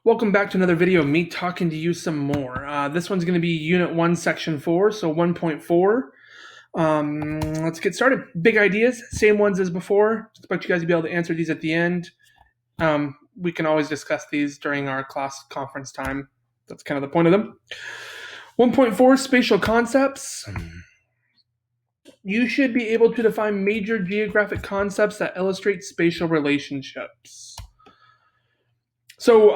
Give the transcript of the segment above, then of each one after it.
Welcome back to another video of me talking to you some more. This one's going to be Unit 1, Section 4, so 1.4. Let's get started. Big ideas, same ones as before. Expect you guys to be able to answer these at the end. We can always discuss these during our class conference time. That's kind of the point of them. 1.4, Spatial Concepts. You should be able to define major geographic concepts that illustrate spatial relationships. So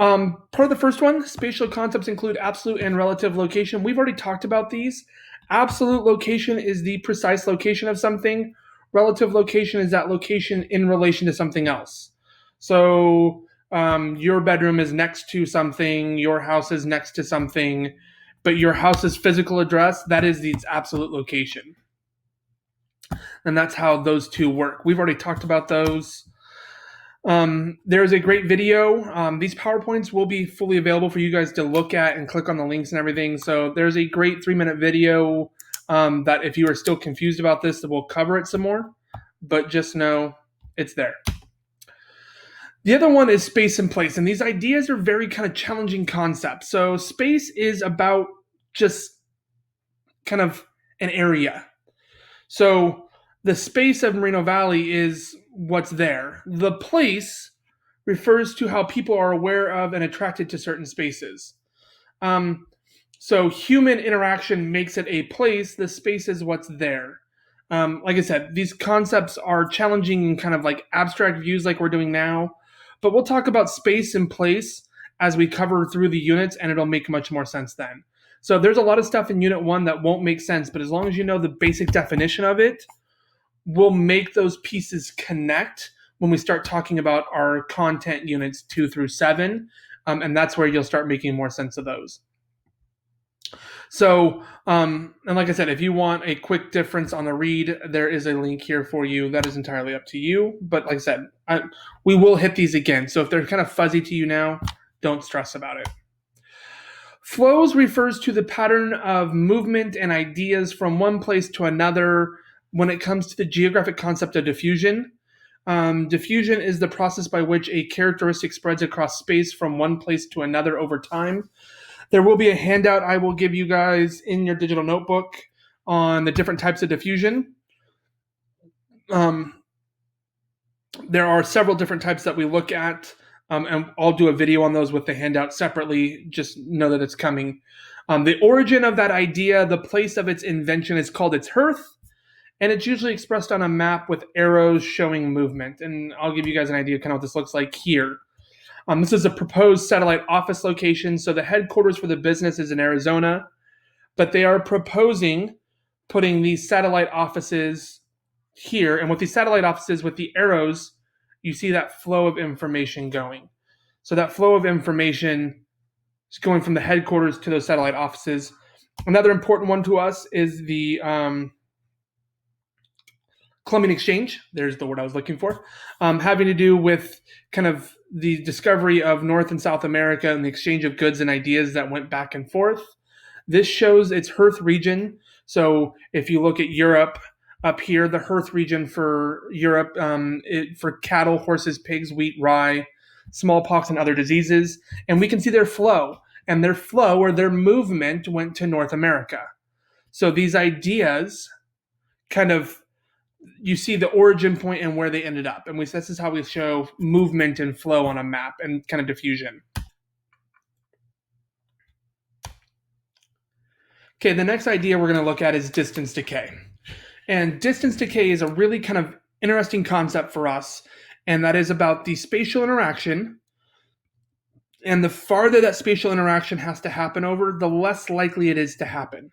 part of the first one, spatial concepts include absolute and relative location. We've already talked about these. Absolute location is the precise location of something. Relative location is that location in relation to something else. So your bedroom is next to something, your house is next to something, but your house's physical address, that is its absolute location. And that's how those two work. We've already talked about those. There's a great video. These PowerPoints will be fully available for you guys to look at and click on the links and everything. So there's a great 3-minute video that if you are still confused about this, we'll cover it some more. But just know it's there. The other one is space and place. And these ideas are very kind of challenging concepts. So space is about just kind of an area. So the space of Moreno Valley is what's there. The place refers to how people are aware of and attracted to certain spaces. So human interaction makes it a place. The space is what's there. Like I said, these concepts are challenging in kind of like abstract views like we're doing now. But we'll talk about space and place as we cover through the units, and it'll make much more sense then. So there's a lot of stuff in Unit 1 that won't make sense, but as long as you know the basic definition of it, we'll make those pieces connect when we start talking about our content units 2 through 7, and that's where you'll start making more sense of those. So, and like I said, if you want a quick difference on the read, there is a link here for you. That is entirely up to you. But like I said, we will hit these again. So if they're kind of fuzzy to you now, don't stress about it. Flows refers to the pattern of movement and ideas from one place to another when it comes to the geographic concept of diffusion. Diffusion is the process by which a characteristic spreads across space from one place to another over time. There will be a handout I will give you guys in your digital notebook on the different types of diffusion. There are several different types that we look at, and I'll do a video on those with the handout separately. Just know that it's coming. The origin of that idea, the place of its invention is called its hearth, and it's usually expressed on a map with arrows showing movement. And I'll give you guys an idea of kind of what this looks like here. This is a proposed satellite office location. So the headquarters for the business is in Arizona, but they are proposing putting these satellite offices here. And with these satellite offices, with the arrows, you see that flow of information going. So that flow of information is going from the headquarters to those satellite offices. Another important one to us is the Columbian Exchange, there's the word I was looking for, having to do with kind of the discovery of North and South America and the exchange of goods and ideas that went back and forth. This shows its hearth region. So if you look at Europe up here, the hearth region for Europe, for cattle, horses, pigs, wheat, rye, smallpox, and other diseases. And we can see their flow. And their flow or their movement went to North America. So these ideas kind of, you see the origin point and where they ended up. And this is how we show movement and flow on a map and kind of diffusion. Okay, the next idea we're going to look at is distance decay. And distance decay is a really kind of interesting concept for us, and that is about the spatial interaction. And the farther that spatial interaction has to happen over, the less likely it is to happen.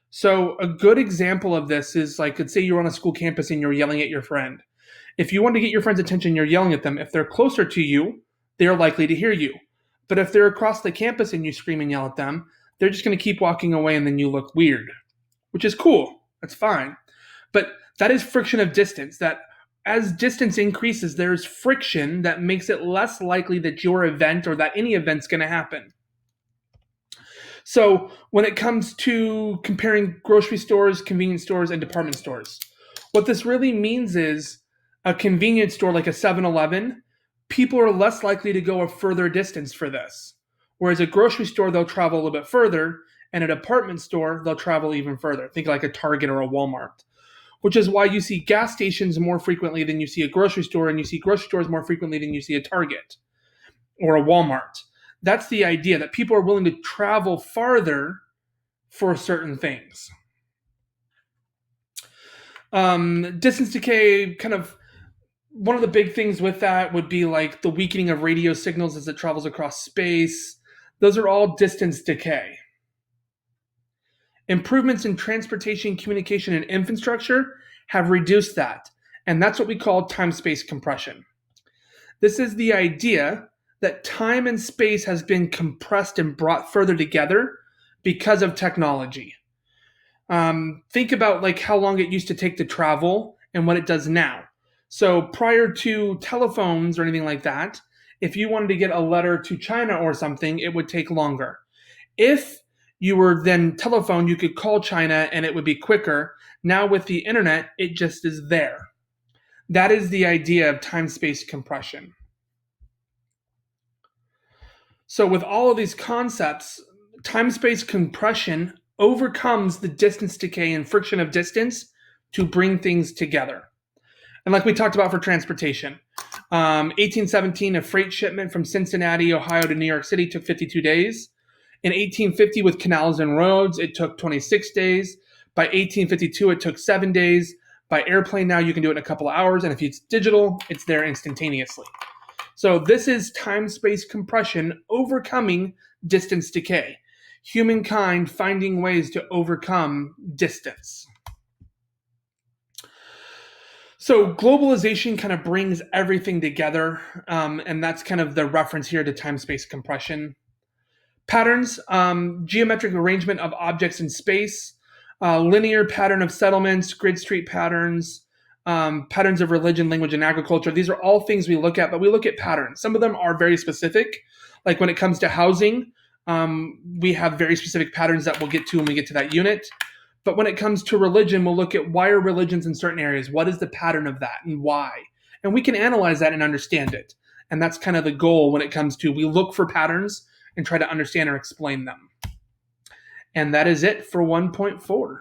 So a good example of this is like, let's say you're on a school campus and you're yelling at your friend. If you want to get your friend's attention, you're yelling at them. If they're closer to you, they're likely to hear you. But if they're across the campus and you scream and yell at them, they're just going to keep walking away and then you look weird, which is cool. That's fine. But that is friction of distance, that as distance increases, there's friction that makes it less likely that your event or that any event's going to happen. So when it comes to comparing grocery stores, convenience stores, and department stores, what this really means is a convenience store like a 7-Eleven, people are less likely to go a further distance for this. Whereas a grocery store, they'll travel a little bit further, and a department store, they'll travel even further. Think like a Target or a Walmart, which is why you see gas stations more frequently than you see a grocery store, and you see grocery stores more frequently than you see a Target or a Walmart. That's the idea, that people are willing to travel farther for certain things. Distance decay, kind of one of the big things with that would be like the weakening of radio signals as it travels across space. Those are all distance decay. Improvements in transportation, communication, and infrastructure have reduced that. And that's what we call time-space compression. This is the idea that time and space has been compressed and brought further together because of technology. Think about like how long it used to take to travel and what it does now. So prior to telephones or anything like that, if you wanted to get a letter to China or something, it would take longer. If you were then telephone, you could call China and it would be quicker. Now with the internet, it just is there. That is the idea of time-space compression. So with all of these concepts, time-space compression overcomes the distance decay and friction of distance to bring things together. And like we talked about for transportation, 1817, a freight shipment from Cincinnati, Ohio to New York City took 52 days. In 1850, with canals and roads, it took 26 days. By 1852, it took 7 days. By airplane now, you can do it in a couple of hours. And if it's digital, it's there instantaneously. So this is time-space compression overcoming distance decay. Humankind finding ways to overcome distance. So globalization kind of brings everything together, and that's kind of the reference here to time-space compression. Patterns, geometric arrangement of objects in space, linear pattern of settlements, grid street patterns, patterns of religion, language, and agriculture. These are all things we look at, but we look at patterns. Some of them are very specific. Like when it comes to housing, we have very specific patterns that we'll get to when we get to that unit. But when it comes to religion, we'll look at why are religions in certain areas? What is the pattern of that and why? And we can analyze that and understand it. And that's kind of the goal when it comes to, we look for patterns and try to understand or explain them. And that is it for 1.4.